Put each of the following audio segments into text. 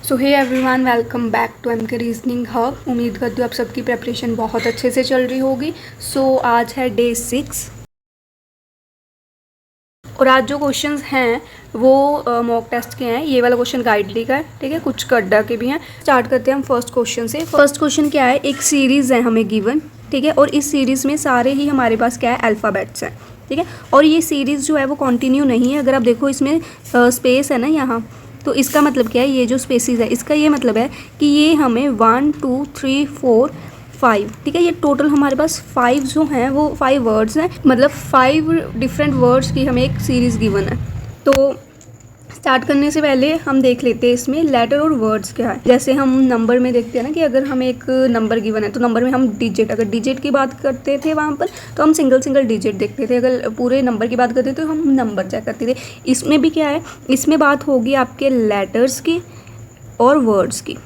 So hey everyone, welcome back to M K reasoning hub. उम्मीद करती हूँ आप सबकी प्रेपरेशन बहुत अच्छे से चल रही होगी। आज है डे 6 और आज जो क्वेश्चंस हैं वो मॉक टेस्ट के हैं। ये वाला क्वेश्चन गाइडली का है, ठीक है, कुछ कड्डा के भी हैं। स्टार्ट करते हैं हम फर्स्ट क्वेश्चन से। फर्स्ट क्वेश्चन क्या है, एक सीरीज़ है हमें गिवन, ठीक है, और इस सीरीज़ में सारे ही हमारे पास क्या है, अल्फ़ाबेट्स हैं, ठीक है। और ये सीरीज़ जो है वो कंटिन्यू नहीं है। अगर आप देखो इसमें स्पेस है ना यहाँ, तो इसका मतलब क्या है, ये जो स्पेसिस है इसका ये मतलब है कि ये हमें 1 2 3 4 5, ठीक है, ये टोटल हमारे पास 5 जो हैं वो 5 वर्ड्स हैं, मतलब 5 डिफरेंट वर्ड्स की हमें एक सीरीज़ गिवन है। तो स्टार्ट करने से पहले हम देख लेते हैं इसमें लेटर और वर्ड्स क्या है। जैसे हम नंबर में देखते हैं ना कि अगर हमें एक नंबर गिवन है तो नंबर में हम डिजिट, अगर डिजिट की बात करते थे वहाँ पर तो हम सिंगल डिजिट देखते थे। अगर पूरे नंबर की बात करते थे तो हम नंबर चेक करते थे। इसमें भी क्या है, इसमें बात होगी आपके लेटर्स की और वर्ड्स की।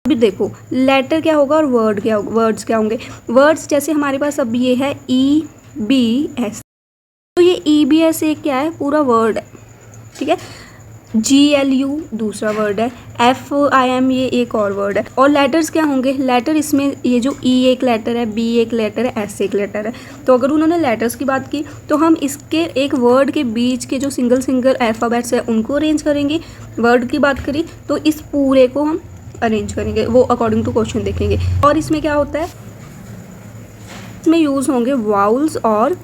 अभी देखो लेटर क्या होगा और वर्ड्स क्या होंगे। वर्ड्स जैसे हमारे पास अब ये है EBS, तो ये EBS एक क्या है, पूरा वर्ड है, ठीक है। GLU दूसरा वर्ड है, FIM ये एक और वर्ड है। और लेटर्स क्या होंगे, लेटर इसमें ये जो E एक लेटर है, B एक लेटर है, S एक लेटर है। तो अगर उन्होंने लेटर्स की बात की तो हम इसके एक वर्ड के बीच के जो सिंगल अल्फ़ाबेट्स है उनको अरेंज करेंगे। वर्ड की बात करी तो इस पूरे को हम अरेंज करेंगे, वो अकॉर्डिंग टू क्वेश्चन देखेंगे। और इसमें क्या होता है, इसमें यूज़ होंगे वाउल्स और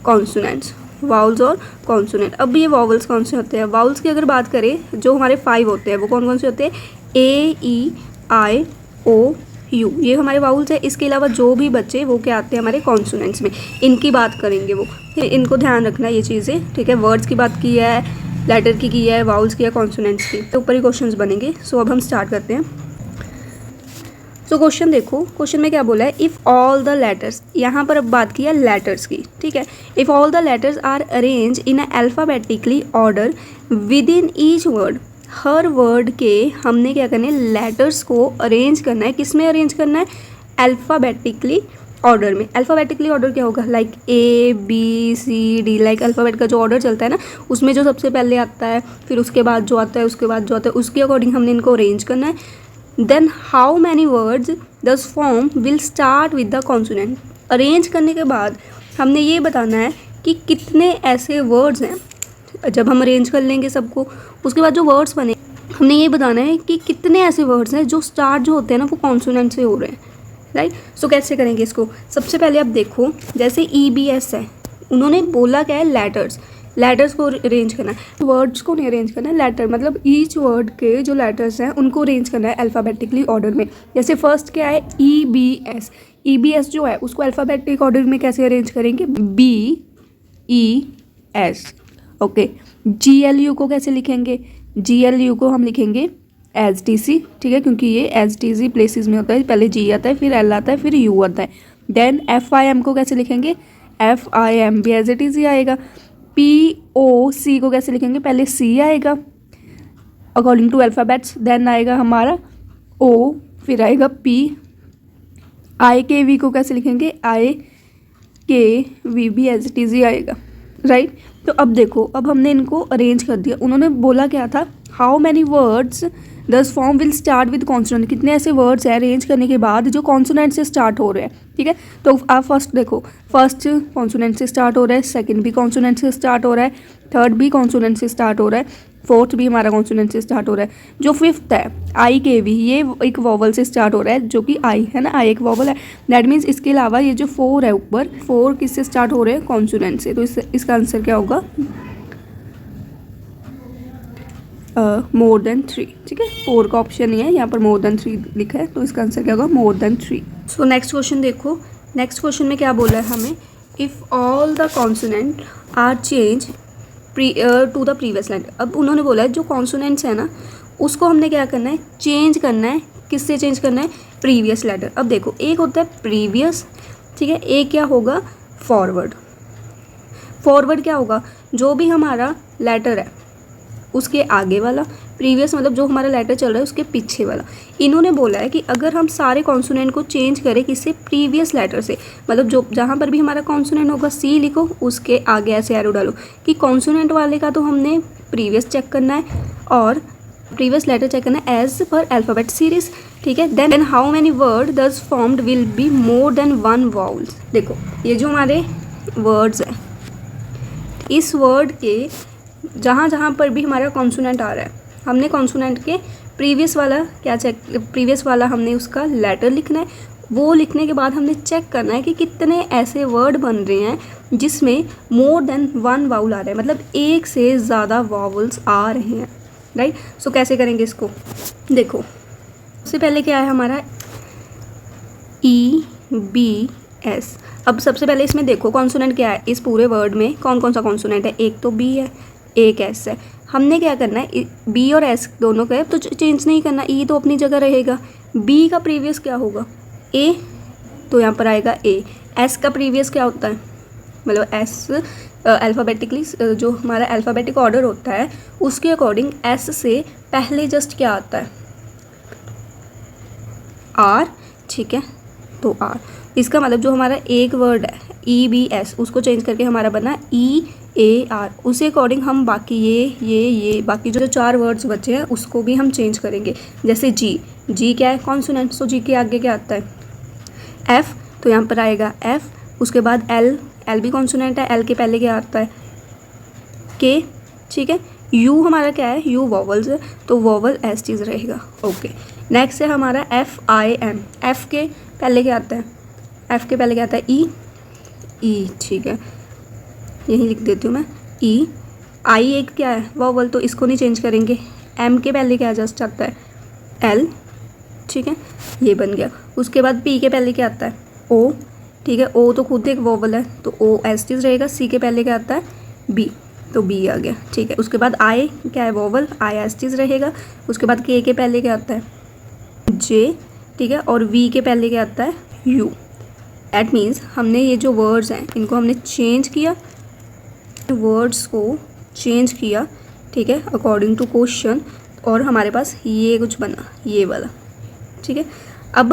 कॉन्सोनेंट्स, वाउल्स और कॉन्सोनेंट। अब ये वाउल्स कौन से होते हैं, वाउल्स की अगर बात करें जो हमारे 5 होते हैं वो कौन कौन से होते हैं, AEIOU, ये हमारे वाउल्स है। इसके अलावा जो भी बच्चे वो क्या आते हैं हमारे कॉन्सोनेंट्स में, इनकी बात करेंगे वो, इनको ध्यान रखना ये चीज़ें, ठीक है। वर्ड्स की बात की है, लेटर की है, वाउल्स की है, कॉन्सोनेंट्स की, तो ऊपर ही क्वेश्चन बनेंगे। अब हम स्टार्ट करते हैं। क्वेश्चन देखो, क्वेश्चन में क्या बोला है, इफ़ ऑल द लेटर्स, यहाँ पर अब बात की है लेटर्स की, ठीक है। If all the letters are arrange in alphabetically order with in each word, हर वर्ड के हमने क्या करना है, लेटर्स को अरेंज करना है। किस में अरेंज करना है, अल्फ़ाबेटिकली ऑर्डर में। अल्फ़ाबेटिकली ऑर्डर क्या होगा, लाइक ABCD, लाइक अल्फ़ाबेट का जो ऑर्डर चलता है ना, उसमें जो सबसे पहले आता है, फिर उसके बाद जो आता है, उसके बाद जो आता है, उसके अकॉर्डिंग हमने इनको अरेंज करना है। देन हाउ मैनी वर्ड्स दस form will start with the consonant. Arrange करने के बाद हमने ये बताना है कि कितने ऐसे वर्ड्स हैं। जब हम अरेंज कर लेंगे सबको, उसके बाद जो वर्ड्स बने हमने ये बताना है कि कितने ऐसे वर्ड्स हैं जो स्टार्ट जो होते हैं ना वो कॉन्सोनेंट से हो रहे हैं, राइट। कैसे करेंगे इसको, सबसे पहले आप देखो जैसे EBS है, उन्होंने बोला क्या है, लेटर्स को अरेंज करना है, वर्ड्स को नहीं अरेंज करना है। लेटर मतलब ईच वर्ड के जो लेटर्स हैं उनको अरेंज करना है अल्फ़ाबेटिकली ऑर्डर में। जैसे फर्स्ट क्या है, EBS जो है उसको अल्फ़ाबेटिक ऑर्डर में कैसे अरेंज करेंगे, BES, ओके। GLU को कैसे लिखेंगे, GLU को हम लिखेंगे STC, ठीक है, क्योंकि ये STC प्लेसेस में होता है, पहले G आता है, फिर L आता है, फिर U आता है। देन FIM को कैसे लिखेंगे, FIM भी एज इट इज़ ही आएगा। POC को कैसे लिखेंगे, पहले C आएगा अकॉर्डिंग टू अल्फ़ाबेट्स, देन आएगा हमारा O, फिर आएगा P। IKV को कैसे लिखेंगे, IKV भी एज इट इज़ ही आएगा, राइट। तो अब देखो, अब हमने इनको अरेंज कर दिया। उन्होंने बोला क्या था, हाउ मैनी वर्ड्स दस form will start with consonant, कितने ऐसे वर्ड्स हैं अरेंज करने के बाद जो कॉन्सोनेंट से स्टार्ट हो रहे हैं, ठीक है। तो आप फर्स्ट देखो, फर्स्ट कॉन्सोनेंट से स्टार्ट हो रहा है, सेकंड भी कॉन्सोनेंट से स्टार्ट हो रहा है, थर्ड भी कॉन्सोनेंट से स्टार्ट हो रहा है, फोर्थ भी हमारा कॉन्सोनेंट से स्टार्ट हो रहा है। जो फिफ्थ है IKV, ये एक वॉवल से स्टार्ट हो रहा है, जो कि I है ना, I एक वॉवल है। दैट मीन्स इसके अलावा ये जो 4 है ऊपर, 4 किससे स्टार्ट हो रहे हैं, कॉन्सोनेंट से। तो इसका आंसर क्या होगा, मोर देन 3, ठीक है। 4 का ऑप्शन नहीं है यहाँ पर, मोर देन 3 लिखा है, तो इसका आंसर क्या होगा, मोर देन 3। नेक्स्ट क्वेश्चन देखो, नेक्स्ट क्वेश्चन में क्या बोला है हमें, if all the consonant are change to the previous letter. अब उन्होंने बोला है जो कॉन्सोनेंट्स है ना उसको हमने क्या करना है, चेंज करना है। किससे चेंज करना है, प्रीवियस लेटर। अब देखो, एक होता है प्रीवियस, ठीक है, एक क्या होगा, फॉरवर्ड। फॉरवर्ड क्या होगा, जो भी हमारा लेटर है उसके आगे वाला, प्रीवियस मतलब जो हमारा लेटर चल रहा है उसके पीछे वाला। इन्होंने बोला है कि अगर हम सारे कॉन्सोनेंट को चेंज करें किससे, प्रीवियस लेटर से, मतलब जो जहाँ पर भी हमारा कॉन्सोनेंट होगा C लिखो, उसके आगे ऐसे एरो डालो कि कॉन्सोनेंट वाले का तो हमने प्रीवियस चेक करना है, और प्रीवियस लेटर चेक करना है एज पर अल्फ़ाबेट सीरीज, ठीक है। Then how many word thus formed will be more than one vowels. देखो ये जो हमारे वर्ड्स हैं, इस वर्ड के जहाँ जहाँ पर भी हमारा कॉन्सोनेंट आ रहा है, हमने कॉन्सोनेंट के प्रीवियस वाला हमने उसका लेटर लिखना है। वो लिखने के बाद हमने चेक करना है कि कितने ऐसे वर्ड बन रहे हैं जिसमें मोर देन वन वाउल आ रहा है, मतलब एक से ज़्यादा वाउल्स आ रहे हैं, राइट। सो कैसे करेंगे इसको, देखो सबसे पहले क्या है हमारा EBS। अब सबसे पहले इसमें देखो कॉन्सोनेंट क्या है, इस पूरे वर्ड में कौन कौन सा कॉन्सोनेंट है, एक तो B है, एक S है। हमने क्या करना है, B और S दोनों का है तो चेंज नहीं करना, E तो अपनी जगह रहेगा। B का प्रीवियस क्या होगा, A, तो यहाँ पर आएगा A। S का प्रीवियस क्या होता है, मतलब S अल्फ़ाबेटिकली जो हमारा अल्फ़ाबेटिक ऑर्डर होता है उसके अकॉर्डिंग S से पहले जस्ट क्या आता है, R, ठीक है। तो R, इसका मतलब जो हमारा एक वर्ड है EBS उसको चेंज करके हमारा बना EAR। उसी अकॉर्डिंग हम बाकी ये बाकी जो 4 वर्ड्स बचे हैं उसको भी हम चेंज करेंगे। जैसे G क्या है, कॉन्सोनेंट, सो G के आगे क्या आता है, F, तो यहाँ पर आएगा F। उसके बाद L भी कॉन्सोनेंट है, L के पहले क्या आता है, K, ठीक है। U हमारा क्या है, U वॉवल्स है तो वॉवल एस चीज़ रहेगा, ओके। नेक्स्ट है हमारा FIM। F के पहले क्या आता है, F के पहले क्या आता है E, ठीक है, यही लिख देती हूँ मैं E। I एक क्या है वॉवल तो इसको नहीं चेंज करेंगे। M के पहले क्या जस्ट आता है L, ठीक है, ये बन गया। उसके बाद P के पहले क्या आता है O, ठीक है, O तो खुद एक वॉवल है तो O एस चीज़ रहेगा। C के पहले क्या आता है B, तो B आ गया, ठीक है। उसके बाद I क्या है वॉवल, I एस चीज़ रहेगा। उसके बाद K के पहले क्या आता है J, ठीक है, और V के पहले क्या आता है U। दैट मीन्स हमने ये जो वर्ड्स हैं इनको हमने चेंज किया, वर्ड्स को चेंज किया, ठीक है, अकॉर्डिंग टू क्वेश्चन, और हमारे पास ये कुछ बना, ये वाला, ठीक है। अब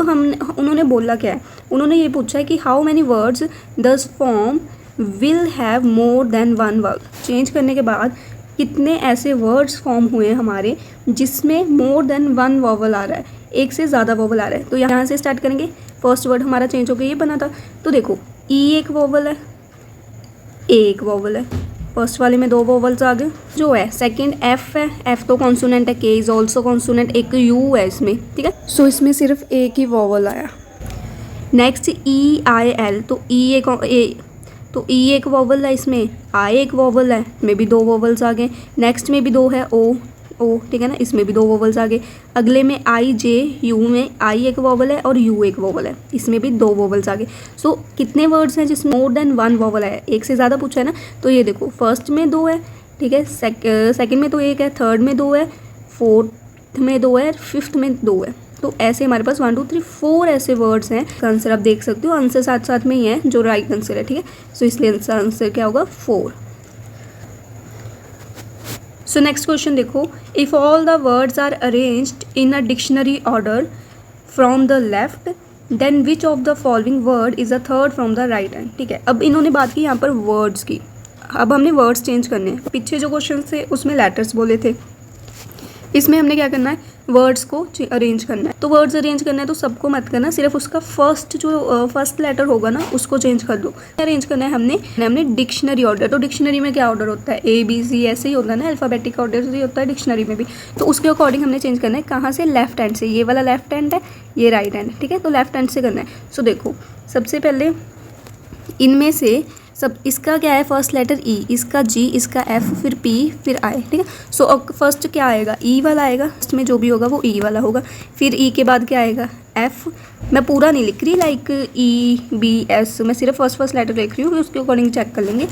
उन्होंने बोला क्या है, उन्होंने ये पूछा है कि हाउ मैनी वर्ड्स दस form will have more than one word. Change करने के बाद कितने ऐसे वर्ड्स फॉर्म हुए हैं हमारे जिसमें मोर देन वन वॉवल आ रहा है, एक से ज़्यादा वॉवल आ रहा है। तो यहाँ से स्टार्ट करेंगे। फर्स्ट वर्ड हमारा चेंज होकर ये बना था, तो देखो E एक वॉवल है, A एक वॉवल है, फर्स्ट वाले में 2 वॉवल्स आ गए। जो है सेकंड F है, F तो कॉन्सोनेंट है, K इज़ ऑल्सो कॉन्सोनेंट, एक U है इसमें, ठीक है। सो इसमें सिर्फ एक ही वॉवल आया। नेक्स्ट EIL, तो E एक वॉवल है, इसमें I एक वॉवल है, में भी 2 वॉवल्स आ गए। नेक्स्ट में भी 2 है O, ठीक है ना, इसमें भी 2 वॉवल्स आ गए। अगले में IJU में I एक वॉवल है और U एक वॉवल है, इसमें भी 2 वॉवल्स आ गए। सो कितने वर्ड्स हैं जिसमें मोर देन वन वॉवल है, एक से ज़्यादा पूछा है ना। तो ये देखो फर्स्ट में 2 है, ठीक है, सेकंड में तो 1 है, थर्ड में 2 है, फोर्थ में 2 है, फिफ्थ में 2 है। तो ऐसे हमारे पास 1 2 3 4 ऐसे वर्ड्स हैं। आंसर आप देख सकते हो, आंसर साथ साथ में ही है जो राइट आंसर है, ठीक है। सो इसलिए आंसर क्या होगा 4। सो नेक्स्ट क्वेश्चन देखो, if all the words are arranged in a dictionary order from the left then which of the following word is a third from the right hand, ठीक है। अब इन्होंने बात की यहाँ पर वर्ड्स की, अब हमने वर्ड्स चेंज करने हैं। पीछे जो क्वेश्चन थे उसमें लेटर्स बोले थे, इसमें हमने क्या करना है, वर्ड्स को अरेंज करना है। तो वर्ड्स अरेंज करना है तो सबको मत करना, सिर्फ उसका फर्स्ट लेटर होगा ना उसको चेंज कर दो। अरेंज करना है हमने डिक्शनरी ऑर्डर। तो डिक्शनरी में क्या ऑर्डर होता है, ABC ऐसे ही होता है ना, अल्फ़ाबेटिक ऑर्डर ही होता है डिक्शनरी में भी। तो उसके अकॉर्डिंग हमने चेंज करना है, कहाँ से, लेफ्ट हैंड से। ये वाला लेफ्ट हैंड है, ये राइट हैंड, ठीक है, तो लेफ्ट हैंड से करना है। सो देखो सबसे पहले इनमें से सब, इसका क्या है फर्स्ट लेटर E, इसका G, इसका F, फिर P, फिर I, ठीक है। सो अब फर्स्ट क्या आएगा, E वाला आएगा, इसमें जो भी होगा वो E वाला होगा। फिर E के बाद क्या आएगा F, मैं पूरा नहीं लिख रही, लाइक EBS, मैं सिर्फ फर्स्ट लेटर लिख रही हूँ, उसके अकॉर्डिंग चेक कर लेंगे।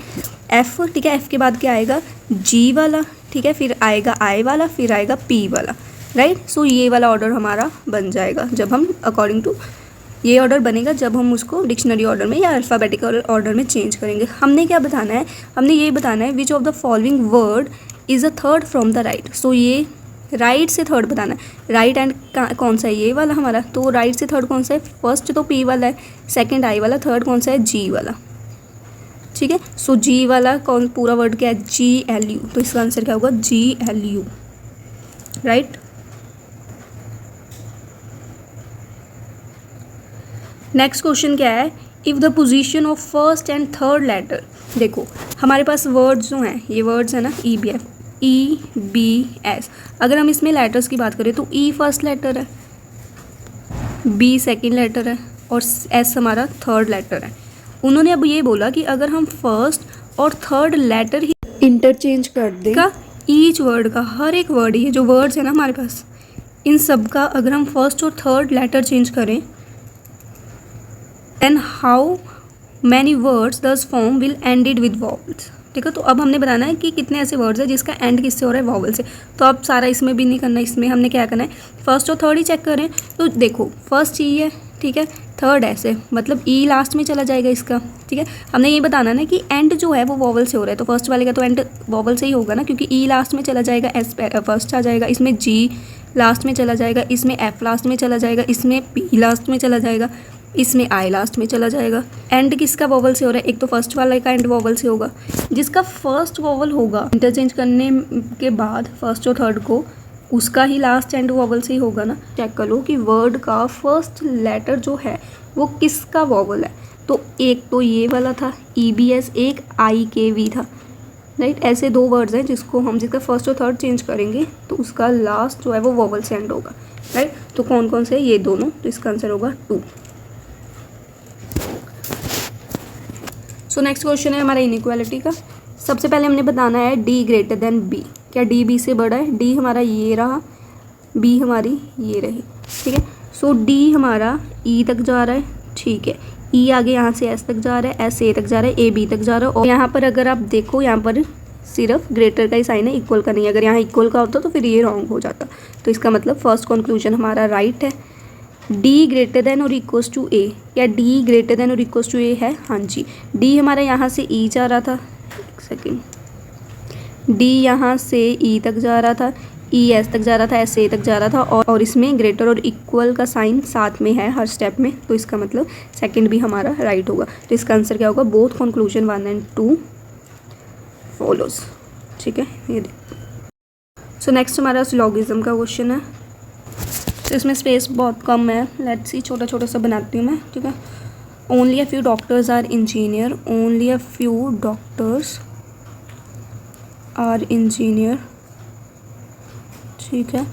F, ठीक है, F के बाद क्या आएगा G वाला, ठीक है, फिर आएगा I वाला, फिर आएगा P वाला, राइट। सो ये वाला ऑर्डर हमारा बन जाएगा जब हम अकॉर्डिंग टू, ये ऑर्डर बनेगा जब हम उसको डिक्शनरी ऑर्डर में या अल्फ़ाबेटिकल ऑर्डर में चेंज करेंगे। हमने क्या बताना है, हमने ये बताना है which of the following word is a third from the right. So ये राइट से थर्ड बताना है। राइट हैंड कौन सा है, ये वाला हमारा, तो राइट से थर्ड कौन सा है, फर्स्ट तो P वाला है, सेकंड I वाला, थर्ड कौन सा है G वाला, ठीक है। सो G वाला कौन, पूरा वर्ड क्या है GLU, तो इसका आंसर क्या होगा GLU, राइट। नेक्स्ट क्वेश्चन क्या है, if the position of first and third letter, देखो हमारे पास वर्ड्स जो हैं, ये वर्ड्स है ना, E B F, E B S, अगर हम इसमें लेटर्स की बात करें तो ई फर्स्ट लेटर है, बी सेकेंड लेटर है और एस हमारा थर्ड लेटर है। उन्होंने अब ये बोला कि अगर हम फर्स्ट और थर्ड लेटर ही इंटरचेंज कर दें का, ईच वर्ड का, हर एक वर्ड, ये जो वर्ड्स है ना हमारे पास, इन सब का अगर हम फर्स्ट और थर्ड लेटर चेंज करें, देन हाउ मैनी वर्ड्स दस form will ended with vowels. ठीक है, तो अब हमने बताना है कि कितने ऐसे वर्ड्स है जिसका एंड किससे हो रहा है, वॉवल से। तो अब सारा इसमें भी नहीं करना, इसमें हमने क्या करना है, फर्स्ट और थर्ड ही चेक करें। तो देखो फर्स्ट ई है, ठीक है, थर्ड ऐसे, मतलब ई लास्ट में चला जाएगा इसका। ठीक है, हमने ये बताना ना कि एंड जो है वो वॉवल से हो रहा है, तो फर्स्ट वाले का तो एंड वॉवल से ही होगा ना, क्योंकि ई लास्ट में चला जाएगा, एस फर्स्ट आ जाएगा, इसमें जी लास्ट में चला जाएगा, इसमें एफ लास्ट में चला जाएगा, इसमें पी लास्ट में चला जाएगा, इसमें आई लास्ट में चला जाएगा। एंड किसका वॉवल से हो रहा है, एक तो फर्स्ट वाला का एंड वॉवल से होगा, जिसका फर्स्ट वॉवल होगा इंटरचेंज करने के बाद फर्स्ट और थर्ड को, उसका ही लास्ट एंड वॉवल से ही होगा ना। चेक कर लो कि वर्ड का फर्स्ट लेटर जो है वो किसका वॉवल है। तो एक तो ये वाला था ई बी एस, एक आई के वी था, राइट। ऐसे दो वर्ड्स हैं जिसको हम, जिसका फर्स्ट और थर्ड चेंज करेंगे तो उसका लास्ट जो है वो वॉवल से एंड होगा, राइट। तो कौन कौन से, ये दोनों, तो इसका आंसर होगा 2। सो नेक्स्ट क्वेश्चन है हमारा इनइक्वालिटी का। सबसे पहले हमने बताना है डी ग्रेटर देन बी, क्या डी बी से बड़ा है। डी हमारा ये रहा, बी हमारी ये रही, ठीक है। सो डी हमारा ई तक जा रहा है, ठीक है, ई आगे यहाँ से एस तक जा रहा है, एस ए तक जा रहा है, ए बी तक जा रहा है। और यहाँ पर अगर आप देखो, यहाँ पर सिर्फ ग्रेटर का ही साइन है, इक्वल का नहीं। अगर यहाँ इक्वल का होता तो फिर ये रॉन्ग हो जाता। तो इसका मतलब फर्स्ट कंक्लूजन हमारा राइट है। डी ग्रेटर देन और इक्वल्स टू ए, क्या डी ग्रेटर देन और इक्वल्स टू ए है, हाँ जी। डी हमारा यहाँ से ई जा रहा था, एक सेकेंड, डी यहाँ से ई तक जा रहा था, ई एस तक जा रहा था, एस ए तक जा रहा था, और इसमें ग्रेटर और इक्वल का साइन साथ में है हर स्टेप में। तो इसका मतलब सेकंड भी हमारा राइट होगा। तो इसका आंसर क्या होगा, बोथ कंक्लूजन 1 and 2 फॉलोज, ठीक है। ये सो नेक्स्ट हमारा सिलोगिज्म का क्वेश्चन है। तो इसमें स्पेस बहुत कम है, लेट्स सी, छोटा छोटा सा बनाती हूँ मैं, ठीक है। Only a few doctors are engineer, only a few doctors are engineer, ठीक है।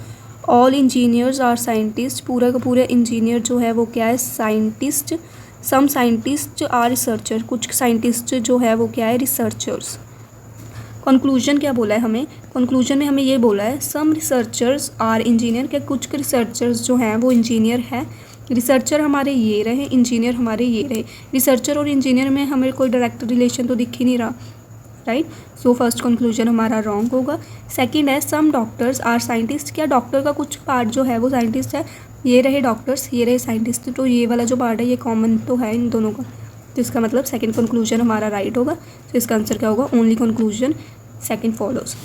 ऑल इंजीनियर्स आर साइंटिस्ट, पूरा का पूरा इंजीनियर जो है वो क्या है, scientist. Some scientist are researcher, कुछ साइंटिस्ट जो है वो क्या है, रिसर्चर्स। कंक्लूजन क्या बोला है हमें, कंक्लूजन में हमें ये बोला है सम रिसर्चर्स आर इंजीनियर, क्या कुछ रिसर्चर्स जो हैं वो इंजीनियर है। रिसर्चर हमारे ये रहे, इंजीनियर हमारे ये रहे। रिसर्चर और इंजीनियर में हमें कोई डायरेक्ट रिलेशन तो दिख ही नहीं रहा, राइट। सो फर्स्ट कंक्लूजन हमारा रॉन्ग होगा। सेकंड है सम डॉक्टर्स आर साइंटिस्ट, क्या डॉक्टर का कुछ पार्ट जो है वो साइंटिस्ट है। ये रहे डॉक्टर्स, ये रहे साइंटिस्ट, तो ये वाला जो पार्ट है ये कॉमन तो है इन दोनों का। तो इसका मतलब सेकंड कंक्लूजन हमारा राइट होगा। तो इसका आंसर क्या होगा, only conclusion second follows.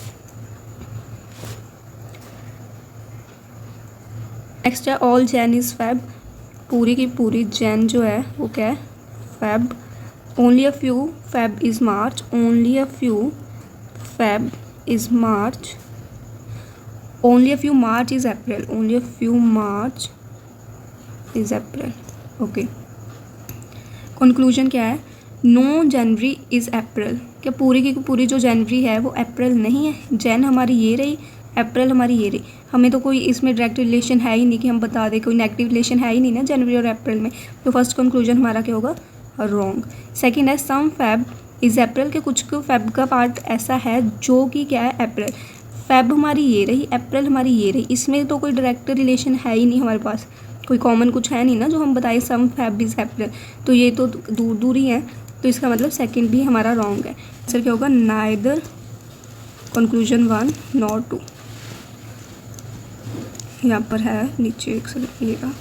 Next है ऑल जैन इज़ फैब, पूरी की पूरी जैन जो है वो क्या है, fab. Only a few fab is March, only a few fab is March, only a few March is April, only a few March is April, okay. Conclusion क्या है, नो जनवरी इज़ अप्रैल, क्या पूरी की पूरी जो जनवरी है वो अप्रैल नहीं है। जैन हमारी ये रही, अप्रैल हमारी ये रही। हमें तो कोई इसमें डायरेक्ट रिलेशन है ही नहीं कि हम बता दें, कोई नेगेटिव रिलेशन है ही नहीं ना जनवरी और अप्रैल में। तो फर्स्ट कंक्लूजन हमारा क्या होगा, रॉन्ग। सेकंड है सम फैब इज़ अप्रैल, के कुछ फैब का पार्ट ऐसा है जो कि क्या है, अप्रैल। फैब हमारी ये रही, अप्रैल हमारी ये रही। इसमें तो कोई डायरेक्ट रिलेशन है ही नहीं हमारे पास, कोई कॉमन कुछ है नहीं ना जो हम बताएं सम फैब इज़ अप्रैल। तो ये तो दूर दूर ही है। तो इसका मतलब सेकंड भी हमारा रॉन्ग है। आंसर क्या होगा, नाइदर कंक्लूजन 1 नॉर 2। यहाँ पर है नीचे एक सेकंड, ये रहा,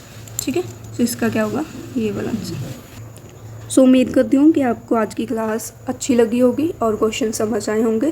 ठीक है। तो इसका क्या होगा, ये वाला आंसर। सो उम्मीद करती हूँ कि आपको आज की क्लास अच्छी लगी होगी और क्वेश्चन समझ आए होंगे।